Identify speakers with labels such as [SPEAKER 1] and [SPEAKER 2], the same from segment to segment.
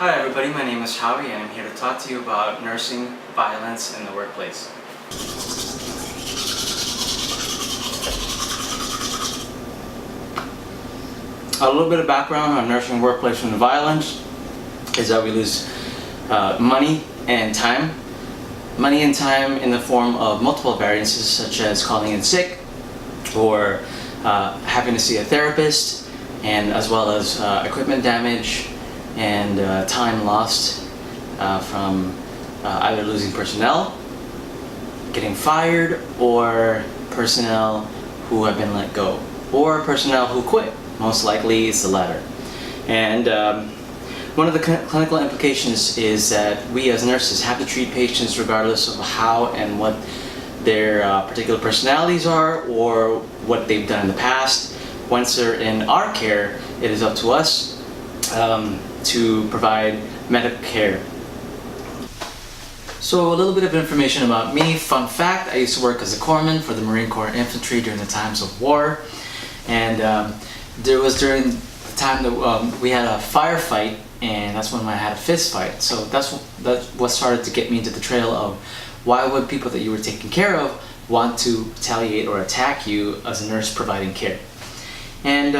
[SPEAKER 1] Hi everybody, my name is Howie and I'm here to talk to you about nursing violence in the workplace. A little bit of background on nursing workplace and violence is that we lose money and time. Money and time in the form of multiple variances such as calling in sick or having to see a therapist, and as well as equipment damage and time lost from either losing personnel, getting fired, or personnel who have been let go, or personnel who quit. Most likely it's the latter. And one of the clinical implications is that we as nurses have to treat patients regardless of how and what their particular personalities are or what they've done in the past. Once they're in our care, it is up to us to provide medical care. So a little bit of information about me. Fun fact, I used to work as a corpsman for the Marine Corps Infantry during the times of war. And there was during the time that we had a firefight, and that's when I had a fist fight. So that's what started to get me into the trail of why would people that you were taking care of want to retaliate or attack you as a nurse providing care. And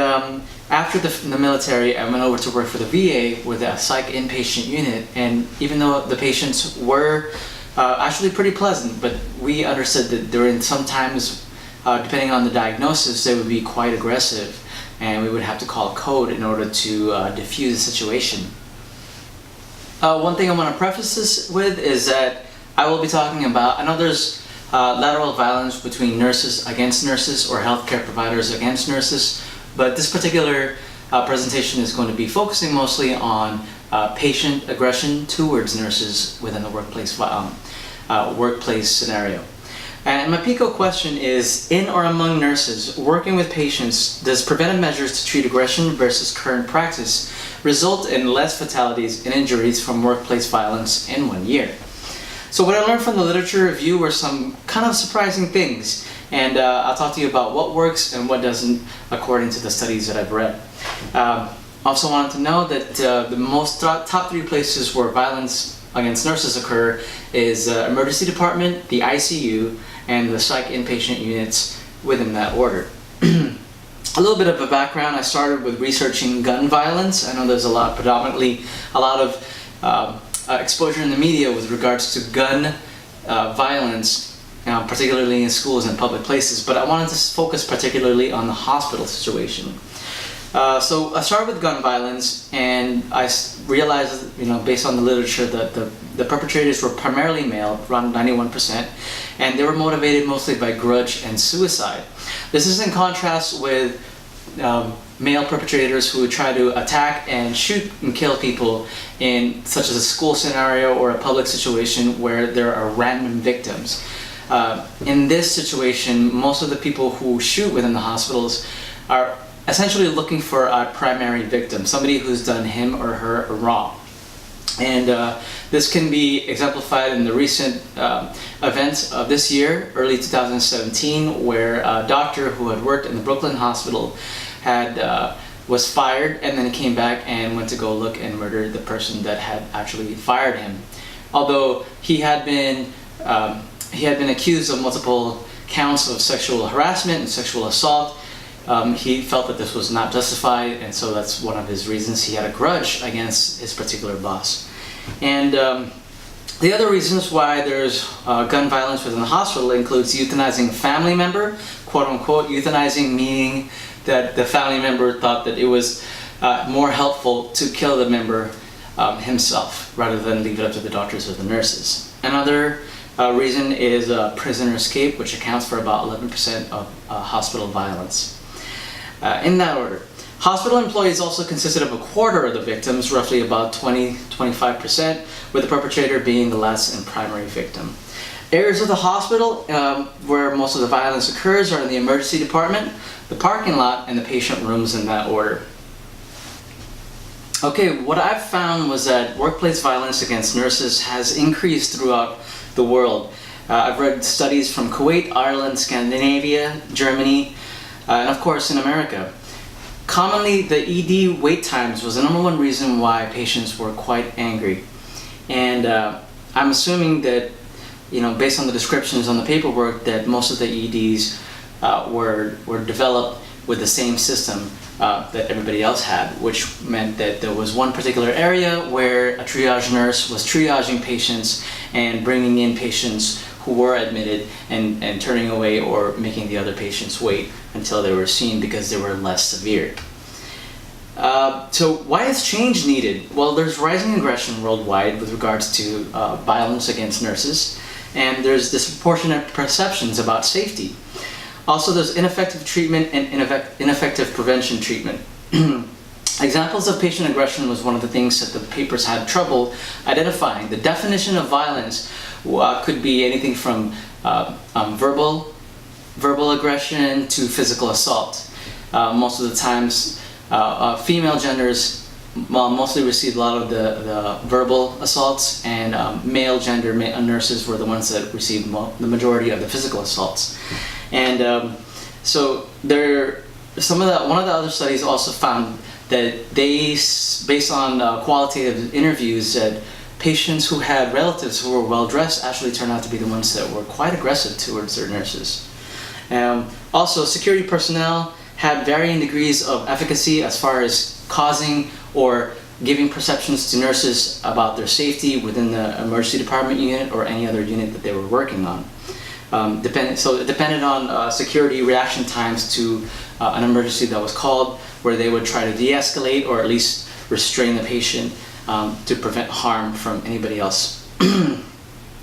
[SPEAKER 1] after the military, I went over to work for the VA with a psych inpatient unit, and even though the patients were actually pretty pleasant, but we understood that during some times, depending on the diagnosis, they would be quite aggressive, and we would have to call code in order to diffuse the situation. One thing I want to preface this with is that I will be talking about, I know there's lateral violence between nurses against nurses or healthcare providers against nurses, but this particular presentation is going to be focusing mostly on patient aggression towards nurses within the workplace scenario. And my PICOT question is, in or among nurses working with patients, does preventive measures to treat aggression versus current practice result in less fatalities and injuries from workplace violence in 1 year? So what I learned from the literature review were some kind of surprising things, and I'll talk to you about what works and what doesn't according to the studies that I've read. Also wanted to know that the most top 3 places where violence against nurses occur is emergency department, the ICU, and the psych inpatient units within that order. A little bit of a background, I started with researching gun violence. I know there's predominantly a lot of exposure in the media with regards to gun violence, particularly in schools and public places, but I wanted to focus particularly on the hospital situation. So I started with gun violence, and I realized, based on the literature, that the perpetrators were primarily male, around 91%, and they were motivated mostly by grudge and suicide. This is in contrast with male perpetrators who would try to attack and shoot and kill people in such as a school scenario or a public situation where there are random victims. In this situation, most of the people who shoot within the hospitals are essentially looking for a primary victim, somebody who's done him or her wrong. And this can be exemplified in the recent events of this year, early 2017, where a doctor who had worked in the Brooklyn hospital was fired and then came back and went to go look and murder the person that had actually fired him. Although he had been accused of multiple counts of sexual harassment and sexual assault, he felt that this was not justified, and so that's one of his reasons. He had a grudge against his particular boss. And the other reasons why there's gun violence within the hospital includes euthanizing a family member, quote unquote, euthanizing meaning that the family member thought that it was more helpful to kill the member himself rather than leave it up to the doctors or the nurses. Another reason is prisoner escape, which accounts for about 11% of hospital violence. In that order, hospital employees also consisted of a quarter of the victims, roughly about 20-25%, with the perpetrator being the last and primary victim. Areas of the hospital where most of the violence occurs are in the emergency department, the parking lot, and the patient rooms in that order. Okay, what I've found was that workplace violence against nurses has increased throughout the world. I've read studies from Kuwait, Ireland, Scandinavia, Germany, and of course in America. Commonly, the ED wait times was the number one reason why patients were quite angry. And I'm assuming that, based on the descriptions on the paperwork, that most of the EDs were developed with the same system that everybody else had, which meant that there was one particular area where a triage nurse was triaging patients and bringing in patients who were admitted and turning away or making the other patients wait until they were seen because they were less severe. So why is change needed? Well, there's rising aggression worldwide with regards to violence against nurses, and there's disproportionate perceptions about safety. Also, there's ineffective treatment and ineffective prevention treatment. Examples of patient aggression was one of the things that the papers had trouble identifying. The definition of violence could be anything from verbal aggression to physical assault. Most of the times, female genders mostly received a lot of the verbal assaults, and male gender nurses were the ones that received the majority of the physical assaults. And so one of the other studies also found that based on qualitative interviews, that patients who had relatives who were well dressed actually turned out to be the ones that were quite aggressive towards their nurses. Also, security personnel had varying degrees of efficacy as far as causing or giving perceptions to nurses about their safety within the emergency department unit or any other unit that they were working on. So it depended on security reaction times to an emergency that was called, where they would try to de-escalate or at least restrain the patient to prevent harm from anybody else.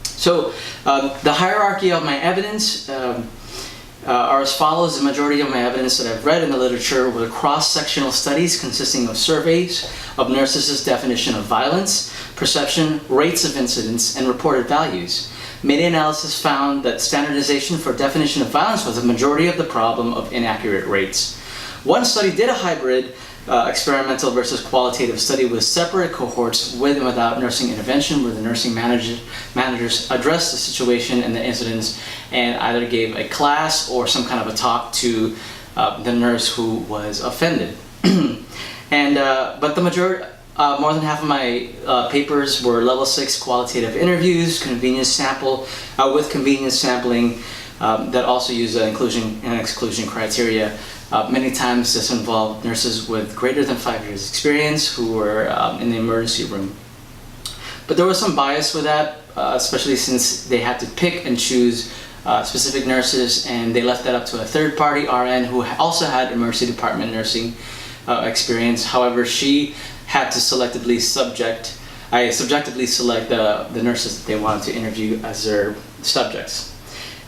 [SPEAKER 1] So the hierarchy of my evidence are as follows. The majority of my evidence that I've read in the literature were cross-sectional studies consisting of surveys of nurses' definition of violence, perception, rates of incidents, and reported values. Meta-analysis found that standardization for definition of violence was the majority of the problem of inaccurate rates. One study did a hybrid experimental versus qualitative study with separate cohorts with and without nursing intervention, where the nursing managers addressed the situation and the incidents and either gave a class or some kind of a talk to the nurse who was offended. But the majority, more than half of my papers were level 6 qualitative interviews, convenience sample, with convenience sampling that also use inclusion and exclusion criteria. Many times this involved nurses with greater than 5 years experience who were in the emergency room. But there was some bias with that, especially since they had to pick and choose specific nurses, and they left that up to a third-party RN who also had emergency department nursing experience. However, she had to subjectively select the nurses that they wanted to interview as their subjects.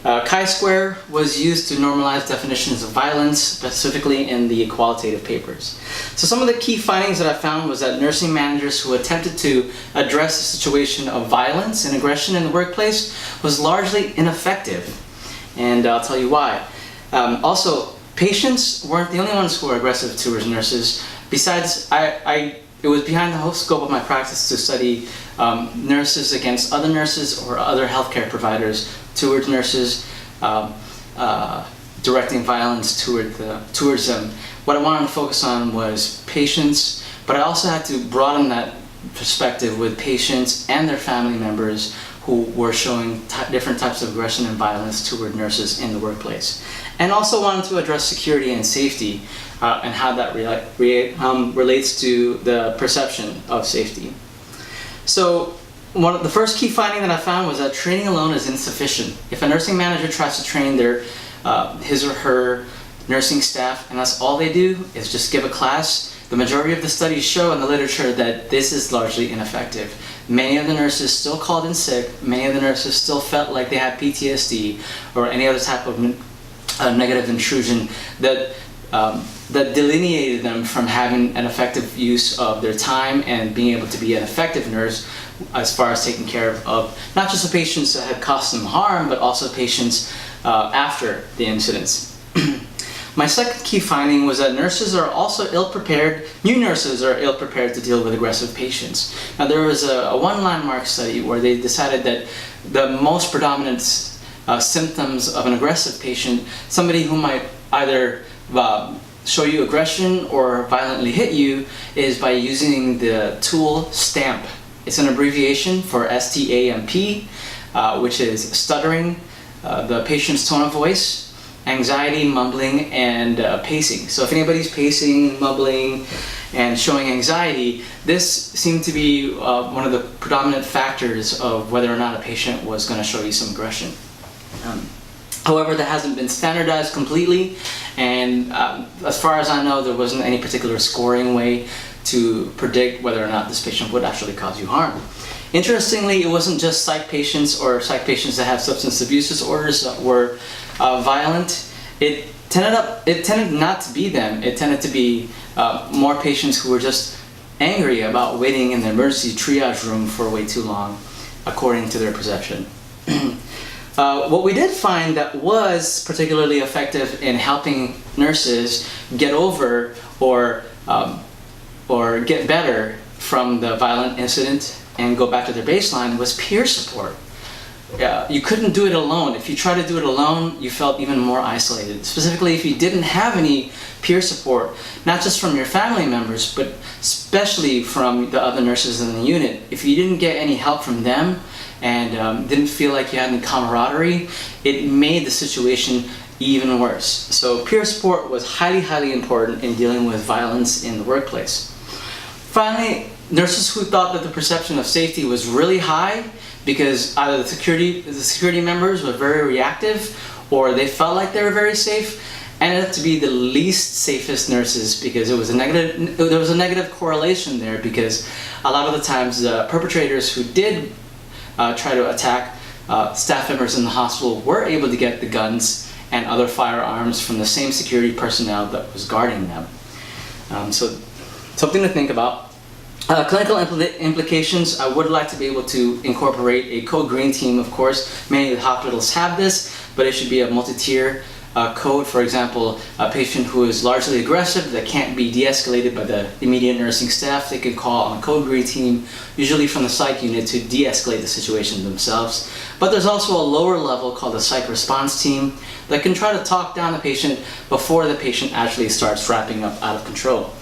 [SPEAKER 1] Chi-square was used to normalize definitions of violence, specifically in the qualitative papers. So some of the key findings that I found was that nursing managers who attempted to address the situation of violence and aggression in the workplace was largely ineffective, and I'll tell you why. Also, patients weren't the only ones who were aggressive towards nurses. Besides, it was behind the whole scope of my practice to study nurses against other nurses or other healthcare providers towards nurses, directing violence towards them. What I wanted to focus on was patients, but I also had to broaden that perspective with patients and their family members who were showing different types of aggression and violence toward nurses in the workplace. And also wanted to address security and safety and how that relates to the perception of safety. So the first key finding that I found was that training alone is insufficient. If a nursing manager tries to train his or her nursing staff and that's all they do is just give a class, the majority of the studies show in the literature that this is largely ineffective. Many of the nurses still called in sick, many of the nurses still felt like they had PTSD or any other type of negative intrusion that delineated them from having an effective use of their time and being able to be an effective nurse as far as taking care of not just the patients that had caused them harm, but also patients after the incidents. My second key finding was that nurses are also ill-prepared, new nurses are ill-prepared to deal with aggressive patients. Now there was one landmark study where they decided that the most predominant symptoms of an aggressive patient, somebody who might either show you aggression or violently hit you is by using the tool STAMP. It's an abbreviation for STAMP, which is stuttering, the patient's tone of voice, anxiety, mumbling, and pacing. So if anybody's pacing, mumbling, and showing anxiety, this seemed to be one of the predominant factors of whether or not a patient was going to show you some aggression. However, that hasn't been standardized completely, and as far as I know, there wasn't any particular scoring way to predict whether or not this patient would actually cause you harm. Interestingly, it wasn't just psych patients or psych patients that have substance abuse disorders that were violent. It tended not to be them. It tended to be more patients who were just angry about waiting in the emergency triage room for way too long, according to their perception. What we did find that was particularly effective in helping nurses get over or get better from the violent incident and go back to their baseline was peer support. You couldn't do it alone. If you tried to do it alone, you felt even more isolated. Specifically, if you didn't have any peer support, not just from your family members, but especially from the other nurses in the unit. If you didn't get any help from them and didn't feel like you had any camaraderie, it made the situation even worse. So peer support was highly, highly important in dealing with violence in the workplace. Finally, nurses who thought that the perception of safety was really high because either the security members were very reactive or they felt like they were very safe, ended up to be the least safest nurses because there was a negative correlation there, because a lot of the times the perpetrators who did try to attack staff members in the hospital were able to get the guns and other firearms from the same security personnel that was guarding them. So something to think about. Clinical implications, I would like to be able to incorporate a code green team, of course. Many of the hospitals have this, but it should be a multi-tier code. For example, a patient who is largely aggressive that can't be de-escalated by the immediate nursing staff, they can call on a code green team, usually from the psych unit, to de-escalate the situation themselves. But there's also a lower level called the psych response team that can try to talk down the patient before the patient actually starts wrapping up out of control.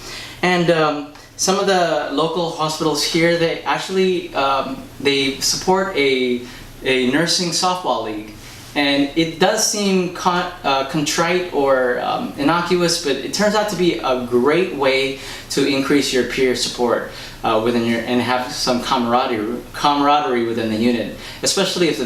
[SPEAKER 1] And some of the local hospitals here, they actually they support a nursing softball league, and it does seem contrite or innocuous, but it turns out to be a great way to increase your peer support within and have some camaraderie within the unit, especially if the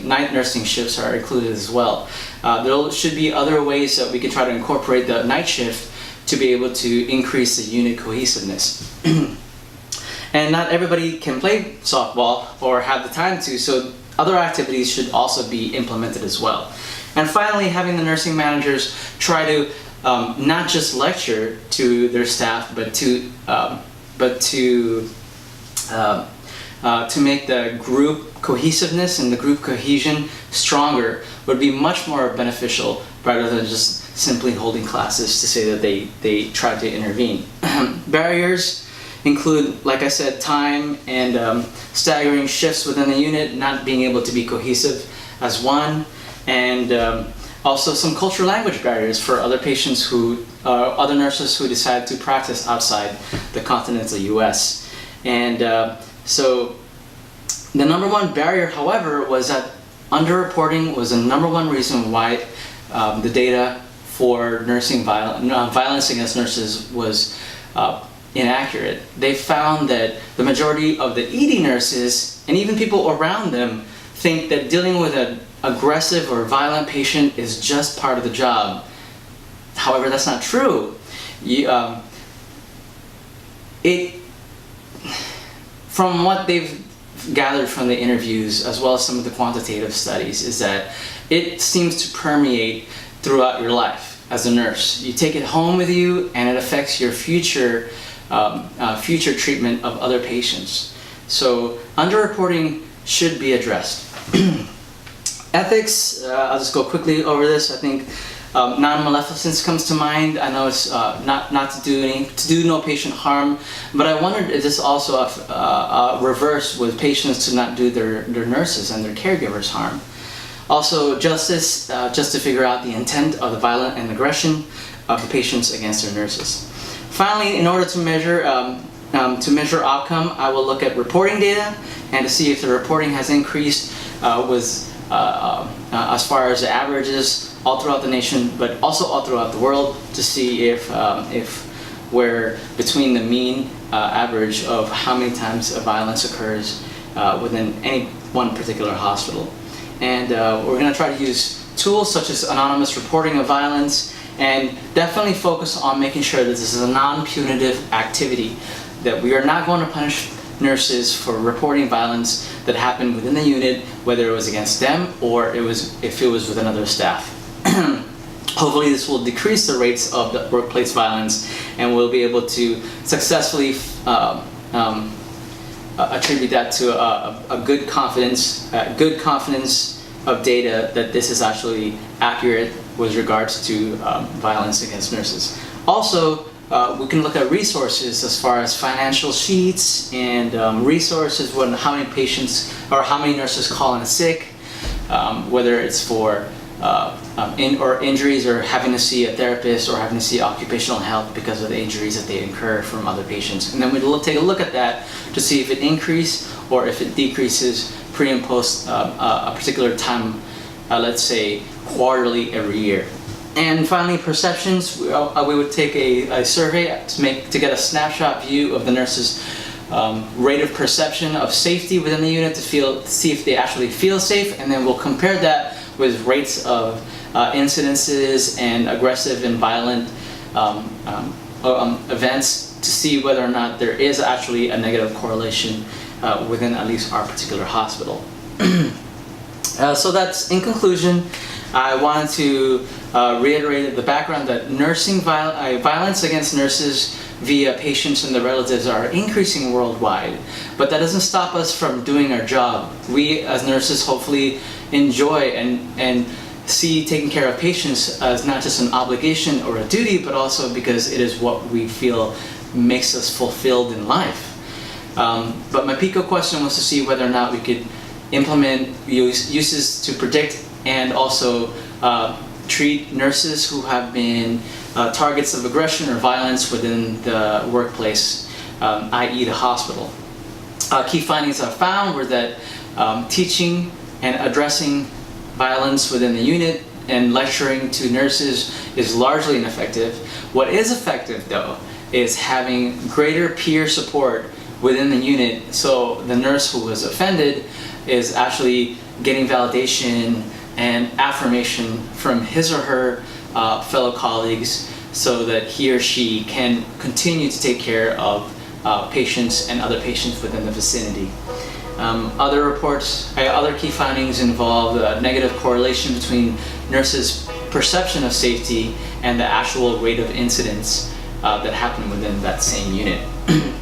[SPEAKER 1] night nursing shifts are included as well. There should be other ways that we can try to incorporate the night shift to be able to increase the unit cohesiveness. And not everybody can play softball or have the time to, so other activities should also be implemented as well. And finally, having the nursing managers try to not just lecture to their staff, but to make the group cohesiveness and the group cohesion stronger would be much more beneficial rather than just simply holding classes to say that they tried to intervene. Barriers include, like I said, time and staggering shifts within the unit, not being able to be cohesive as one, and also some cultural language barriers for other patients who, other nurses who decide to practice outside the continental US. And so the number one barrier, however, was that underreporting was the number one reason why the data for nursing violence against nurses was inaccurate. They found that the majority of the ED nurses and even people around them think that dealing with an aggressive or violent patient is just part of the job. However, that's not true. From what they've gathered from the interviews, as well as some of the quantitative studies, is that it seems to permeate throughout your life as a nurse. You take it home with you, and it affects your future treatment of other patients. So underreporting should be addressed. Ethics, I'll just go quickly over this. I think non-maleficence comes to mind. I know it's not to do no patient harm, but I wondered if this also reverse with patients to not do their nurses and their caregivers harm. Also, justice, just to figure out the intent of the violent and aggression. of the patients against their nurses. Finally, in order to measure outcome, I will look at reporting data and to see if the reporting has increased as far as the averages all throughout the nation, but also all throughout the world, to see if we're between the mean average of how many times a violence occurs within any one particular hospital. And we're going to try to use tools such as anonymous reporting of violence, and definitely focus on making sure that this is a non-punitive activity, that we are not going to punish nurses for reporting violence that happened within the unit, whether it was against them or if it was with another staff. Hopefully this will decrease the rates of the workplace violence, and we'll be able to successfully attribute that to a good confidence of data that this is actually accurate with regards to violence against nurses. Also, we can look at resources as far as financial sheets and resources when how many patients or how many nurses call in sick, whether it's for injuries or having to see a therapist or having to see occupational health because of the injuries that they incur from other patients. And then we'll take a look at that to see if it increases or if it decreases pre and post a particular time, let's say quarterly every year. And finally, perceptions. We would take a survey to get a snapshot view of the nurses' rate of perception of safety within the unit to see if they actually feel safe, and then we'll compare that with rates of incidences and aggressive and violent events to see whether or not there is actually a negative correlation within at least our particular hospital. So that's, in conclusion, I wanted to reiterate the background that nursing violence against nurses via patients and their relatives are increasing worldwide, but that doesn't stop us from doing our job. We as nurses hopefully enjoy and see taking care of patients as not just an obligation or a duty, but also because it is what we feel makes us fulfilled in life. But my PICOT question was to see whether or not we could implement uses to predict and also treat nurses who have been targets of aggression or violence within the workplace, i.e. the hospital. Key findings I found were that teaching and addressing violence within the unit and lecturing to nurses is largely ineffective. What is effective, though, is having greater peer support within the unit, so the nurse who was offended is actually getting validation and affirmation from his or her fellow colleagues, so that he or she can continue to take care of patients and other patients within the vicinity. Other key findings involve negative correlation between nurses' perception of safety and the actual rate of incidents that happen within that same unit.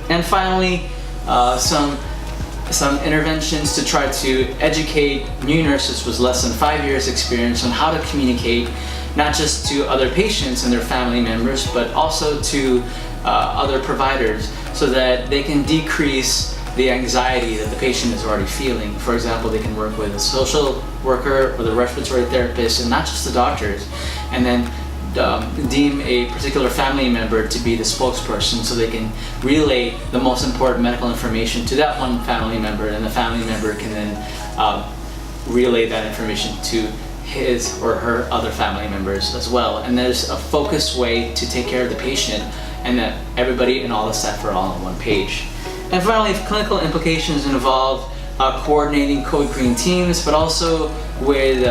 [SPEAKER 1] And finally, some interventions to try to educate new nurses with less than 5 years experience on how to communicate not just to other patients and their family members, but also to other providers, so that they can decrease the anxiety that the patient is already feeling. For example, they can work with a social worker or the respiratory therapist, and not just the doctors, and then deem a particular family member to be the spokesperson, so they can relay the most important medical information to that one family member, and the family member can then relay that information to his or her other family members as well. And there's a focused way to take care of the patient, and that everybody and all the staff are all on one page. And finally, clinical implications involve coordinating code green teams, but also with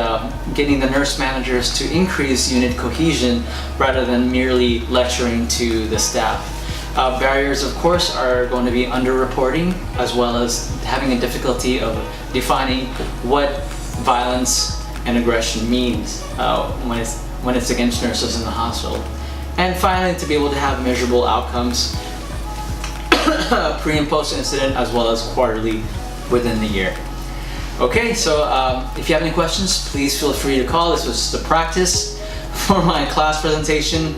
[SPEAKER 1] getting the nurse managers to increase unit cohesion rather than merely lecturing to the staff. Barriers, of course, are going to be underreporting, as well as having a difficulty of defining what violence and aggression means when it's against nurses in the hospital. And finally, to be able to have measurable outcomes pre and post incident, as well as quarterly within the year. Okay, so if you have any questions, please feel free to call. This was the practice for my class presentation.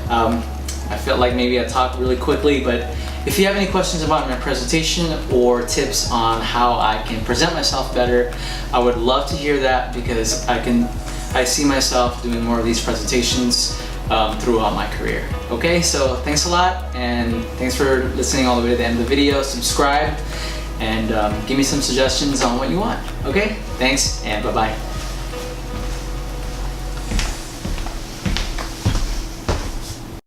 [SPEAKER 1] I felt like maybe I talked really quickly, but if you have any questions about my presentation or tips on how I can present myself better, I would love to hear that, because I see myself doing more of these presentations throughout my career. Okay, so thanks a lot, and thanks for listening all the way to the end of the video. Subscribe and give me some suggestions on what you want. Okay, thanks, and bye-bye.